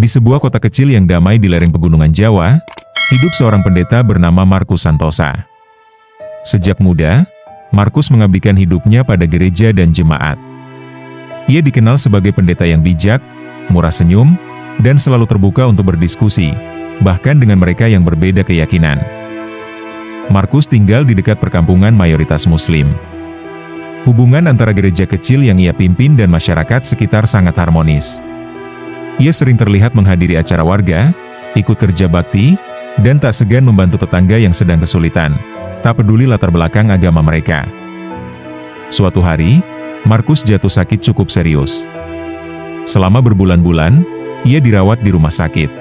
Di sebuah kota kecil yang damai di lereng pegunungan Jawa, hidup seorang pendeta bernama Markus Santosa. Sejak muda, Markus mengabdikan hidupnya pada gereja dan jemaat. Ia dikenal sebagai pendeta yang bijak, murah senyum, dan selalu terbuka untuk berdiskusi, bahkan dengan mereka yang berbeda keyakinan. Markus tinggal di dekat perkampungan mayoritas Muslim. Hubungan antara gereja kecil yang ia pimpin dan masyarakat sekitar sangat harmonis. Ia sering terlihat menghadiri acara warga, ikut kerja bakti, dan tak segan membantu tetangga yang sedang kesulitan, tak peduli latar belakang agama mereka. Suatu hari, Markus jatuh sakit cukup serius. Selama berbulan-bulan, ia dirawat di rumah sakit.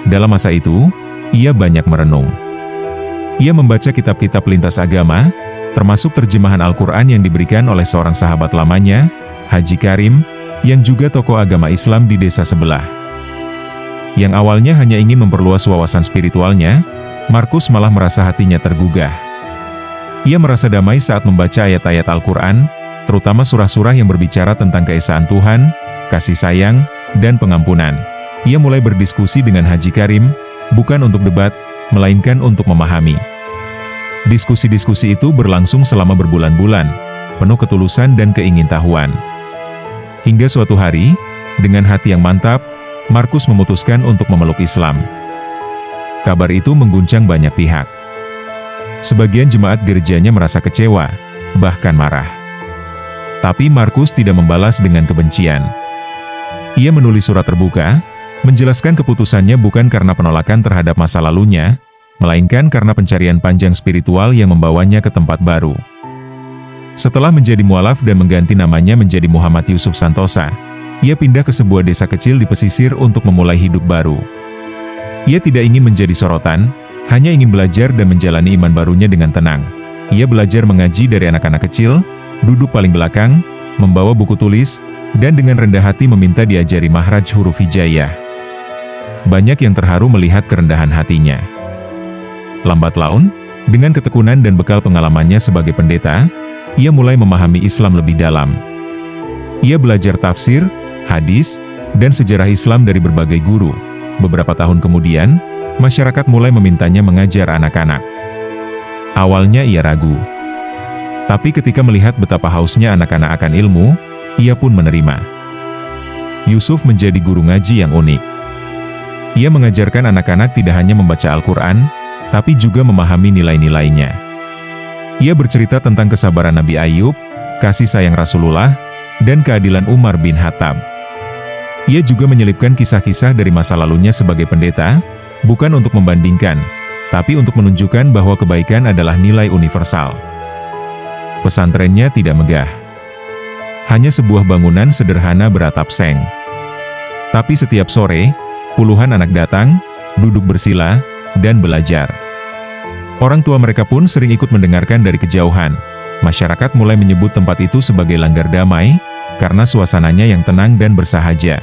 Dalam masa itu, ia banyak merenung. Ia membaca kitab-kitab lintas agama, termasuk terjemahan Al-Quran yang diberikan oleh seorang sahabat lamanya, Haji Karim, yang juga tokoh agama Islam di desa sebelah. Yang awalnya hanya ingin memperluas wawasan spiritualnya, Markus malah merasa hatinya tergugah. Ia merasa damai saat membaca ayat-ayat Al-Quran, terutama surah-surah yang berbicara tentang keesaan Tuhan, kasih sayang, dan pengampunan. Ia mulai berdiskusi dengan Haji Karim, bukan untuk debat, melainkan untuk memahami. Diskusi-diskusi itu berlangsung selama berbulan-bulan, penuh ketulusan dan keingintahuan. Hingga suatu hari, dengan hati yang mantap, Markus memutuskan untuk memeluk Islam. Kabar itu mengguncang banyak pihak. Sebagian jemaat gerejanya merasa kecewa, bahkan marah. Tapi Markus tidak membalas dengan kebencian. Ia menulis surat terbuka, menjelaskan keputusannya bukan karena penolakan terhadap masa lalunya, melainkan karena pencarian panjang spiritual yang membawanya ke tempat baru. Setelah menjadi mualaf dan mengganti namanya menjadi Muhammad Yusuf Santosa, ia pindah ke sebuah desa kecil di pesisir untuk memulai hidup baru. Ia tidak ingin menjadi sorotan, hanya ingin belajar dan menjalani iman barunya dengan tenang. Ia belajar mengaji dari anak-anak kecil, duduk paling belakang, membawa buku tulis, dan dengan rendah hati meminta diajari mahraj huruf hijaiyah. Banyak yang terharu melihat kerendahan hatinya. Lambat laun, dengan ketekunan dan bekal pengalamannya sebagai pendeta, ia mulai memahami Islam lebih dalam. Ia belajar tafsir, hadis, dan sejarah Islam dari berbagai guru. Beberapa tahun kemudian, masyarakat mulai memintanya mengajar anak-anak. Awalnya ia ragu. Tapi ketika melihat betapa hausnya anak-anak akan ilmu, ia pun menerima. Yusuf menjadi guru ngaji yang unik. Ia mengajarkan anak-anak tidak hanya membaca Al-Quran, tapi juga memahami nilai-nilainya. Ia bercerita tentang kesabaran Nabi Ayub, kasih sayang Rasulullah, dan keadilan Umar bin Khattab. Ia juga menyelipkan kisah-kisah dari masa lalunya sebagai pendeta, bukan untuk membandingkan, tapi untuk menunjukkan bahwa kebaikan adalah nilai universal. Pesantrennya tidak megah. Hanya sebuah bangunan sederhana beratap seng. Tapi setiap sore, puluhan anak datang, duduk bersila, dan belajar. Orang tua mereka pun sering ikut mendengarkan dari kejauhan. Masyarakat mulai menyebut tempat itu sebagai Langgar Damai, karena suasananya yang tenang dan bersahaja.